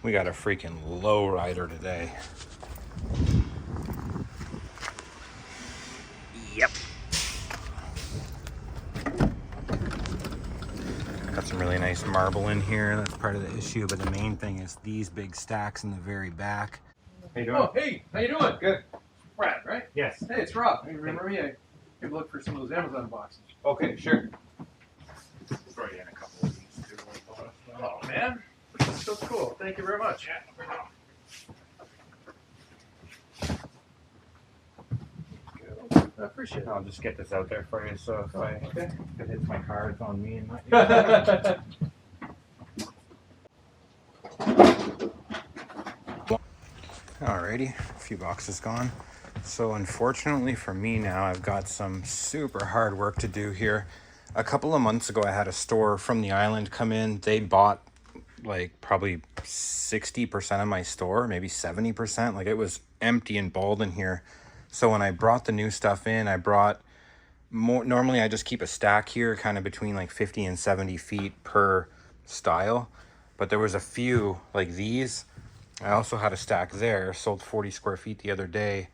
We got a freaking low rider today. Yep. Got some really nice marble in here. That's part of the issue, but the main thing is these big stacks in the very back. How you doing? Oh, hey, how you doing? Good. Brad, right? Yes. Hey, it's Rob. You remember me? I came to look for some of those Amazon boxes. Okay, sure. Throw you in a couple of these too. Oh, man. This is so cool. Thank you very much. Yeah, no problem. I appreciate it. I'll just get this out there for you, so if if it hits my car, it's on me and not you. Alrighty, a few boxes gone. So unfortunately for me now, I've got some super hard work to do here. A couple of months ago, I had a store from the island come in. They bought like probably 60% of my store, maybe 70%. Like it was empty and bald in here. So when I brought the new stuff in, I brought more. Normally I just keep a stack here kind of between like 50 and 70 feet per style. But there was a few like these. I also had a stack there, sold 40 square feet the other day.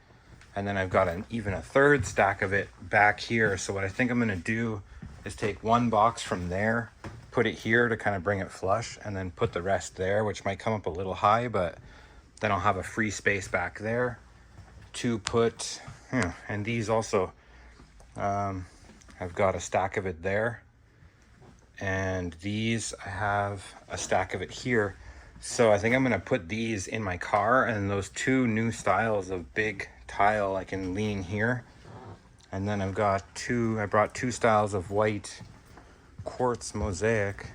And then I've got even a third stack of it back here. So what I think I'm gonna do is take one box from there, put it here to kind of bring it flush, and then put the rest there, which might come up a little high, but then I'll have a free space back there to put, and these also, I've got a stack of it there. And these, I have a stack of it here. So I think I'm gonna put these in my car, and those two new styles of big tile I can lean here. And then I've got I brought two styles of white quartz mosaic,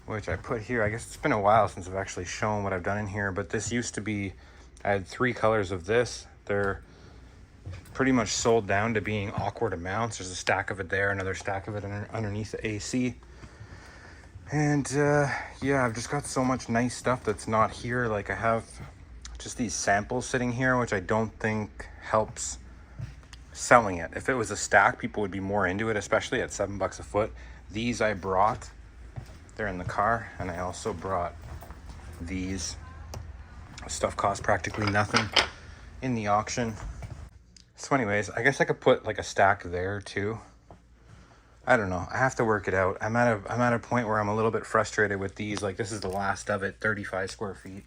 which I put here. I guess it's been a while since I've actually shown what I've done in here, but this used to be, I had 3 colors of this. They're pretty much sold down to being awkward amounts. There's a stack of it there, another stack of it underneath the AC. And yeah, I've just got so much nice stuff that's not here. Like I have just these samples sitting here, which I don't think helps selling it. If it was a stack, people would be more into it, especially at $7 a foot. These I brought, they're in the car. And I also brought these. Stuff cost practically nothing in the auction. So anyways, I guess I could put like a stack there too. I don't know. I have to work it out. I'm at a point where I'm a little bit frustrated with these. Like this is the last of it, 35 square feet.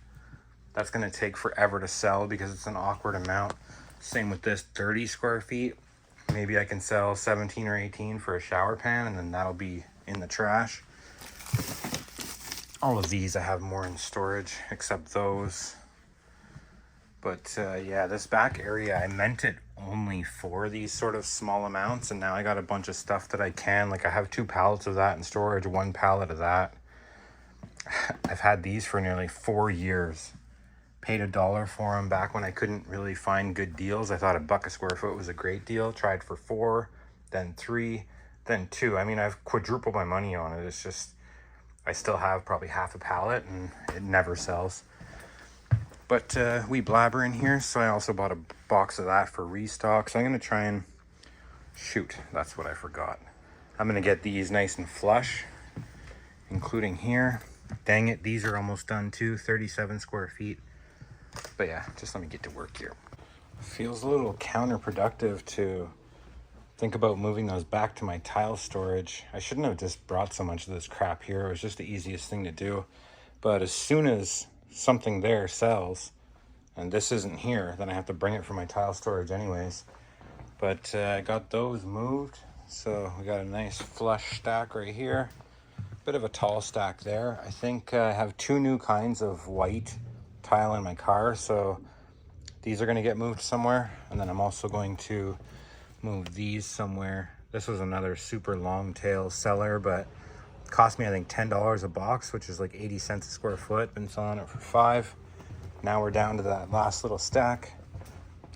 That's going to take forever to sell because it's an awkward amount. Same with this 30 square feet. Maybe I can sell 17 or 18 for a shower pan, and then that'll be in the trash. All of these I have more in storage except those. But yeah, this back area, I meant it only for these sort of small amounts, and now I got a bunch of stuff that I can. Like I have 2 pallets of that in storage, 1 pallet of that. I've had these for nearly 4 years. Paid $1 for them back when I couldn't really find good deals. I thought $1 a square foot was a great deal. Tried for 4, then 3, then 2. I mean, I've quadrupled my money on it. It's just, I still have probably half a pallet and it never sells. But we blabber in here, so I also bought a box of that for restock. So I'm gonna try and, shoot, that's what I forgot. I'm gonna get these nice and flush, including here. Dang it, these are almost done too, 37 square feet. But yeah, just let me get to work here. Feels a little counterproductive to think about moving those back to my tile storage. I shouldn't have just brought so much of this crap here. It was just the easiest thing to do. But as soon as something there sells, and this isn't here, then I have to bring it for my tile storage anyways. But I got those moved. So we got a nice flush stack right here. Bit of a tall stack there. I think I have 2 new kinds of white tile in my car, so these are going to get moved somewhere, and then I'm also going to move these somewhere. This was another super long tail seller, but it cost me I think $10 a box, which is like 80 cents a square foot. Been selling it for 5. Now we're down to that last little stack,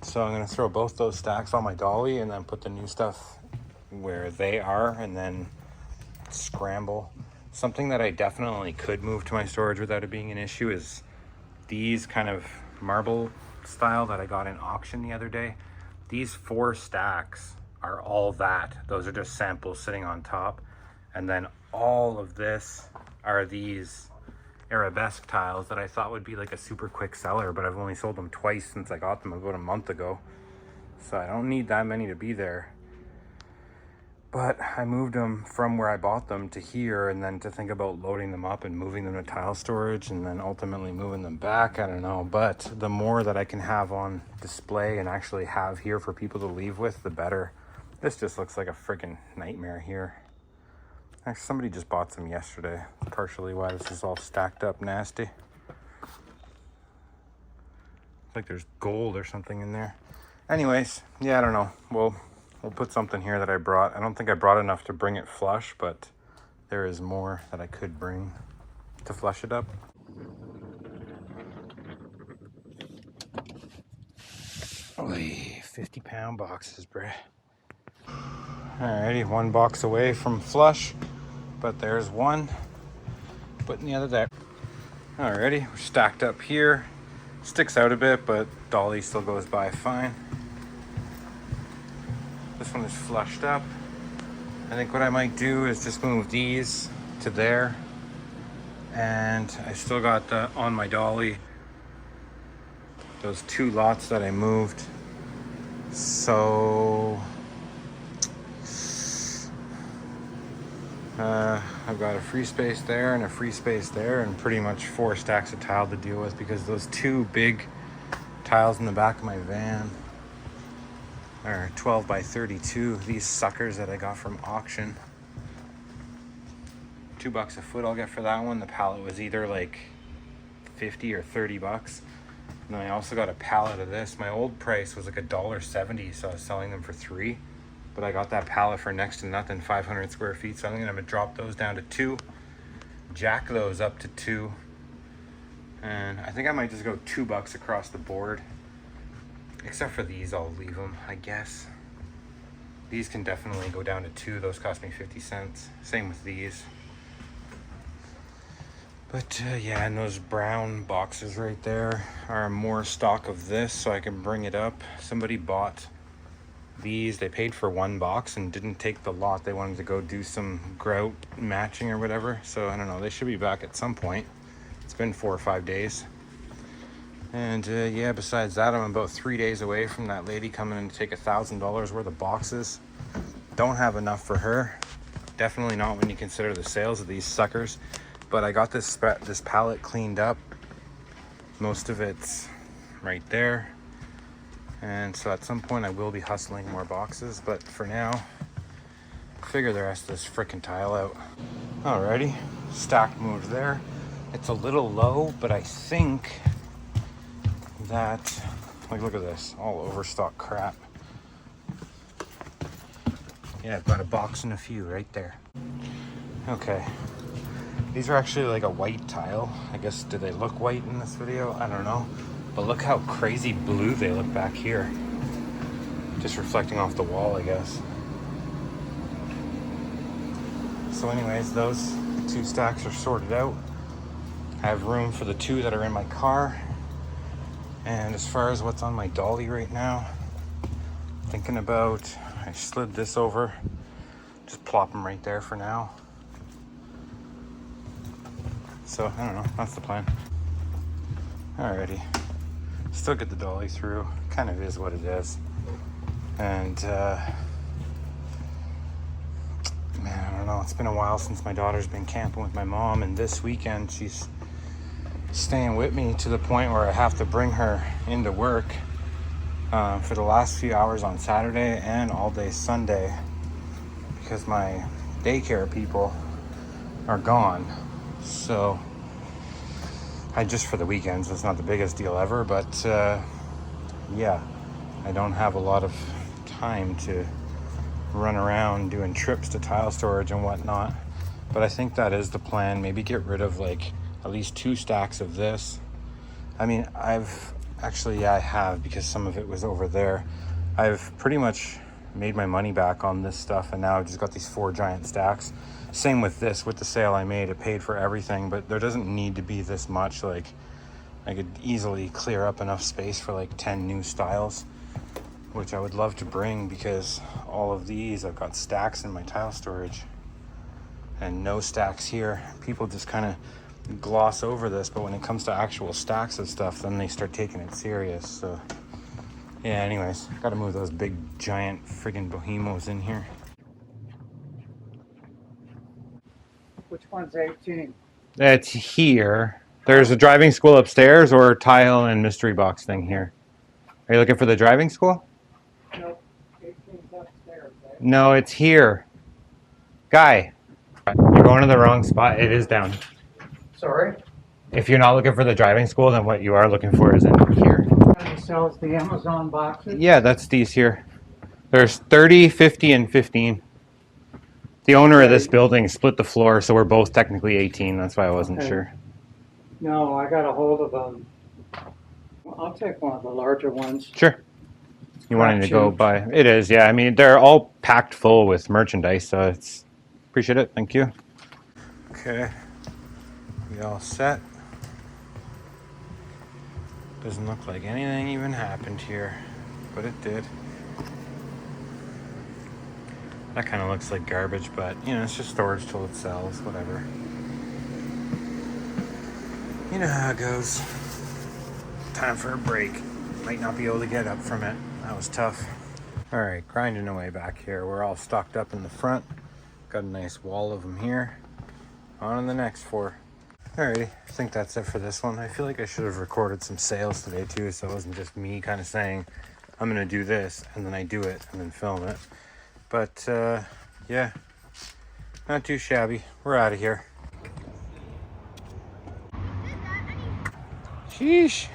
so I'm going to throw both those stacks on my dolly and then put the new stuff where they are, and then scramble. Something that I definitely could move to my storage without it being an issue is these kind of marble style that I got in auction the other day. These 4 stacks are all that. Those are just samples sitting on top. And then all of this are these arabesque tiles that I thought would be like a super quick seller, but I've only sold them twice since I got them about a month ago. So I don't need that many to be there. But I moved them from where I bought them to here, and then to think about loading them up and moving them to tile storage and then ultimately moving them back, I don't know. But the more that I can have on display and actually have here for people to leave with, the better. This just looks like a freaking nightmare here. Actually, somebody just bought some yesterday. That's partially why this is all stacked up nasty. It's like there's gold or something in there. Anyways, yeah, I don't know. We'll put something here that I brought. I don't think I brought enough to bring it flush, but there is more that I could bring to flush it up. Oy, 50-pound boxes, bruh. Alrighty, one box away from flush, but there's one. Putting the other there. Alrighty, we're stacked up here. Sticks out a bit, but dolly still goes by fine. This one is flushed up. I think what I might do is just move these to there. And I still got on my dolly those 2 lots that I moved. So I've got a free space there and a free space there, and pretty much 4 stacks of tile to deal with, because those 2 big tiles in the back of my van are 12 by 32. These suckers that I got from auction. $2 a foot I'll get for that one. The pallet was either like 50 or 30 bucks. And then I also got a pallet of this. My old price was like $1.70, so I was selling them for $3. But I got that pallet for next to nothing, 500 square feet. So I think I'm gonna drop those down to 2, jack those up to 2. And I think I might just go $2 across the board. Except for these, I'll leave them, I guess. These can definitely go down to 2. Those cost me 50 cents. Same with these. But yeah, and those brown boxes right there are more stock of this, so I can bring it up. Somebody bought these. They paid for 1 box and didn't take the lot. They wanted to go do some grout matching or whatever. So I don't know, they should be back at some point. It's been 4 or 5 days. And yeah, besides that, I'm about 3 days away from that lady coming in to take $1,000 worth of boxes. Don't have enough for her. Definitely not when you consider the sales of these suckers. But I got this pallet cleaned up. Most of it's right there. And so at some point I will be hustling more boxes. But for now, figure the rest of this frickin' tile out. Alrighty, stack moved there. It's a little low, but I think that, like, look at this, all overstock crap. Yeah, I've got a box and a few right there. Okay, these are actually like a white tile. I guess, do they look white in this video? I don't know, but look how crazy blue they look back here. Just reflecting off the wall, I guess. So anyways, those 2 stacks are sorted out. I have room for the 2 that are in my car. And as far as what's on my dolly right now, thinking about, I slid this over, just plop them right there for now. So I don't know, that's the plan. Alrighty, still get the dolly through, kind of is what it is. And man, I don't know, it's been a while since my daughter's been camping with my mom, and this weekend she's staying with me to the point where I have to bring her into work for the last few hours on Saturday and all day Sunday, because my daycare people are gone. So just for the weekends, it's not the biggest deal ever, but yeah, I don't have a lot of time to run around doing trips to tile storage and whatnot. But I think that is the plan. Maybe get rid of like at least 2 stacks of this. I mean, I have, because some of it was over there. I've pretty much made my money back on this stuff, and now I've just got these 4 giant stacks. Same with this, with the sale I made, it paid for everything, but there doesn't need to be this much. Like, I could easily clear up enough space for like 10 new styles, which I would love to bring, because all of these, I've got stacks in my tile storage and no stacks here. People just kind of gloss over this, but when it comes to actual stacks of stuff, then they start taking it serious. So yeah, anyways, gotta move those big giant friggin' behemoths in here. Which one's 18? It's here. There's a driving school upstairs or tile and mystery box thing here. Are you looking for the driving school? Nope. 18's upstairs, right? No, it's here. Guy, you're going to the wrong spot. It is down. Sorry? If you're not looking for the driving school, then what you are looking for is in here. He sells the Amazon boxes? Yeah, that's these here. There's 30, 50, and 15. The owner of this building split the floor, so we're both technically 18. That's why I wasn't Okay. sure. No, I got a hold of them. I'll take one of the larger ones. Sure. You wanted to go Crapshoot. by? It is, yeah. I mean, they're all packed full with merchandise, so it's appreciate it. Thank you. Okay, we all set. Doesn't look like anything even happened here, but it did. That kind of looks like garbage, but you know, it's just storage till it sells. Whatever. You know how it goes. Time for a break. Might not be able to get up from it. That was tough. All right, grinding away back here. We're all stocked up in the front. Got a nice wall of them here. On to the next 4. Alrighty, I think that's it for this one. I feel like I should have recorded some sales today too, so it wasn't just me kind of saying, I'm gonna do this, and then I do it, and then film it. But, yeah, not too shabby. We're out of here. Sheesh.